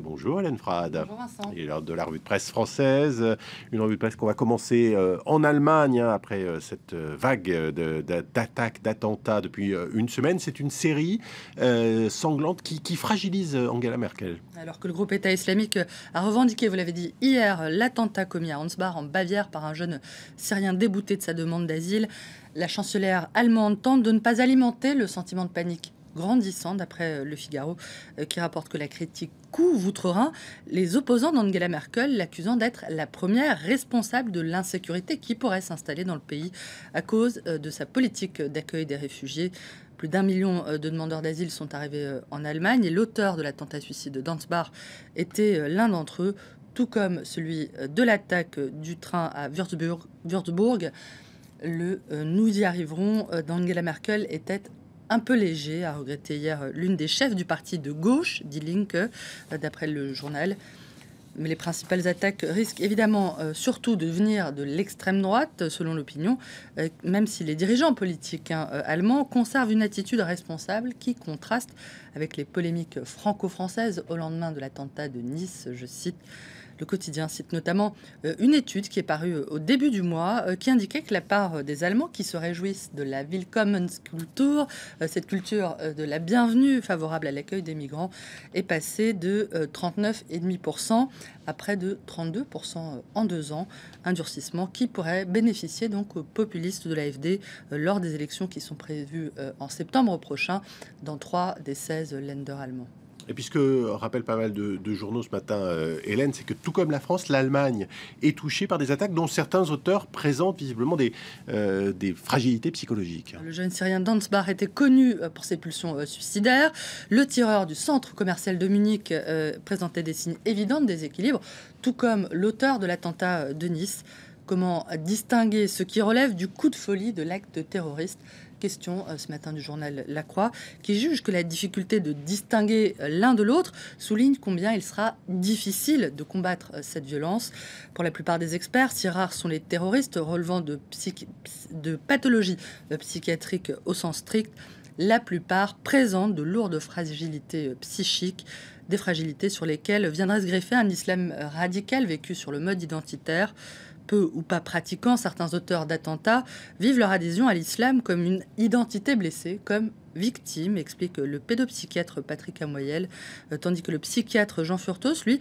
Bonjour Hélène Frade. Bonjour Vincent. Il est l'heure de la revue de presse française, une revue de presse qu'on va commencer en Allemagne après cette vague d'attaques, d'attentats depuis une semaine. C'est une série sanglante qui fragilise Angela Merkel. Alors que le groupe État islamique a revendiqué, vous l'avez dit hier, l'attentat commis à Ansbach en Bavière par un jeune Syrien débouté de sa demande d'asile, la chancelière allemande tente de ne pas alimenter le sentiment de panique grandissant, d'après Le Figaro, qui rapporte que la critique couvre outre-Rhin les opposants d'Angela Merkel, l'accusant d'être la première responsable de l'insécurité qui pourrait s'installer dans le pays à cause de sa politique d'accueil des réfugiés. Plus d'1 million de demandeurs d'asile sont arrivés en Allemagne et l'auteur de l'attentat suicide d'Ansbach était l'un d'entre eux, tout comme celui de l'attaque du train à Würzburg. Le nous y arriverons d'Angela Merkel était un peu léger, a regretté hier l'une des chefs du parti de gauche, Die Linke, d'après le journal. Mais les principales attaques risquent évidemment surtout de venir de l'extrême droite, selon l'opinion, même si les dirigeants politiques allemands conservent une attitude responsable qui contraste avec les polémiques franco-françaises au lendemain de l'attentat de Nice, je cite. Le quotidien cite notamment une étude qui est parue au début du mois qui indiquait que la part des Allemands qui se réjouissent de la Willkommenskultur, cette culture de la bienvenue favorable à l'accueil des migrants, est passée de 39,5% à près de 32% en 2 ans. Un durcissement qui pourrait bénéficier donc aux populistes de l'AfD lors des élections qui sont prévues en septembre prochain dans 3 des 16 Länder allemands. Et puisque rappelle pas mal de journaux ce matin, Hélène, c'est que tout comme la France, l'Allemagne est touchée par des attaques dont certains auteurs présentent visiblement des fragilités psychologiques. Le jeune Syrien d'Ansbach était connu pour ses pulsions suicidaires. Le tireur du centre commercial de Munich présentait des signes évidents de déséquilibre, tout comme l'auteur de l'attentat de Nice. Comment distinguer ce qui relève du coup de folie de l'acte terroriste ? Question ce matin du journal La Croix, qui juge que la difficulté de distinguer l'un de l'autre souligne combien il sera difficile de combattre cette violence. Pour la plupart des experts, si rares sont les terroristes relevant de pathologies psychiatriques au sens strict, la plupart présentent de lourdes fragilités psychiques, des fragilités sur lesquelles viendrait se greffer un islam radical vécu sur le mode identitaire. Peu ou pas pratiquants, certains auteurs d'attentats vivent leur adhésion à l'islam comme une identité blessée, comme victime, explique le pédopsychiatre Patrick Amoyel, tandis que le psychiatre Jean Furtos, lui,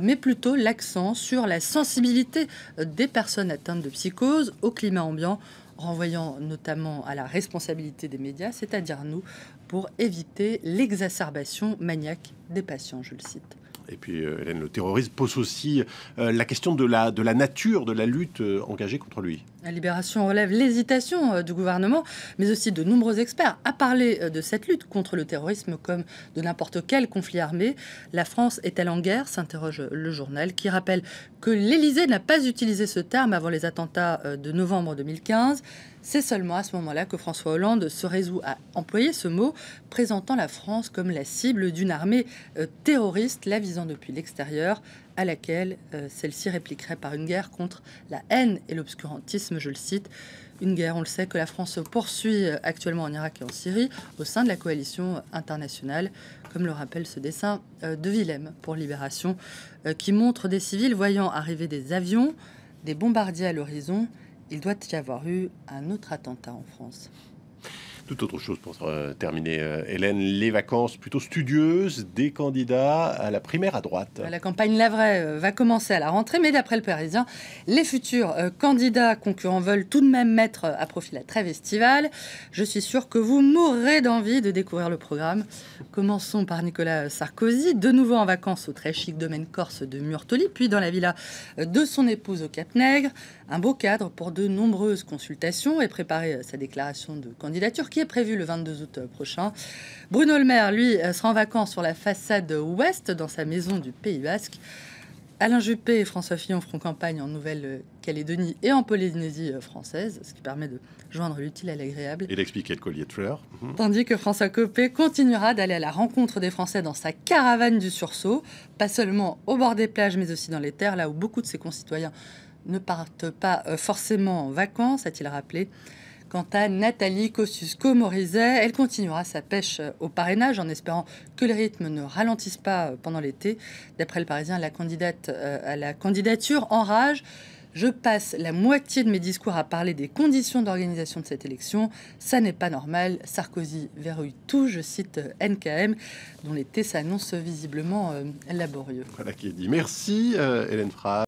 met plutôt l'accent sur la sensibilité des personnes atteintes de psychose au climat ambiant, renvoyant notamment à la responsabilité des médias, c'est-à-dire nous, pour éviter l'exacerbation maniaque des patients, je le cite. Et puis, Hélène, le terrorisme pose aussi la question de la nature de la lutte engagée contre lui. La Libération relève l'hésitation du gouvernement, mais aussi de nombreux experts, à parler de cette lutte contre le terrorisme comme de n'importe quel conflit armé. La France est-elle en guerre ? S'interroge le journal, qui rappelle que l'Élysée n'a pas utilisé ce terme avant les attentats de novembre 2015. C'est seulement à ce moment-là que François Hollande se résout à employer ce mot, présentant la France comme la cible d'une armée terroriste, la visant depuis l'extérieur, à laquelle celle-ci répliquerait par une guerre contre la haine et l'obscurantisme, je le cite. Une guerre, on le sait, que la France poursuit actuellement en Irak et en Syrie, au sein de la coalition internationale, comme le rappelle ce dessin de Willem pour Libération, qui montre des civils voyant arriver des avions, des bombardiers à l'horizon. Il doit y avoir eu un autre attentat en France. Tout autre chose pour terminer, Hélène, les vacances plutôt studieuses des candidats à la primaire à droite. La campagne Lavray va commencer à la rentrée, mais d'après le Parisien, les futurs candidats concurrents veulent tout de même mettre à profit la trêve estivale. Je suis sûr que vous mourrez d'envie de découvrir le programme. Commençons par Nicolas Sarkozy, de nouveau en vacances au très chic domaine corse de Murtoli, puis dans la villa de son épouse au Cap-Nègre. Un beau cadre pour de nombreuses consultations et préparer sa déclaration de candidature qui est prévue le 22 août prochain. Bruno Le Maire, lui, sera en vacances sur la façade ouest dans sa maison du Pays Basque. Alain Juppé et François Fillon feront campagne en Nouvelle-Calédonie et en Polynésie française, ce qui permet de joindre l'utile à l'agréable. Et d'expliquer le collier de fleurs. Tandis que François Copé continuera d'aller à la rencontre des Français dans sa caravane du sursaut, pas seulement au bord des plages, mais aussi dans les terres, là où beaucoup de ses concitoyens ne partent pas forcément en vacances, a-t-il rappelé. Quant à Nathalie Kosciusko-Morizet, elle continuera sa pêche au parrainage en espérant que les rythmes ne ralentissent pas pendant l'été. D'après le Parisien, la candidate à la candidature enrage. Je passe la moitié de mes discours à parler des conditions d'organisation de cette élection. Ça n'est pas normal. Sarkozy verrouille tout, je cite NKM, dont l'été s'annonce visiblement laborieux. Voilà qui est dit. Merci Hélène Frey.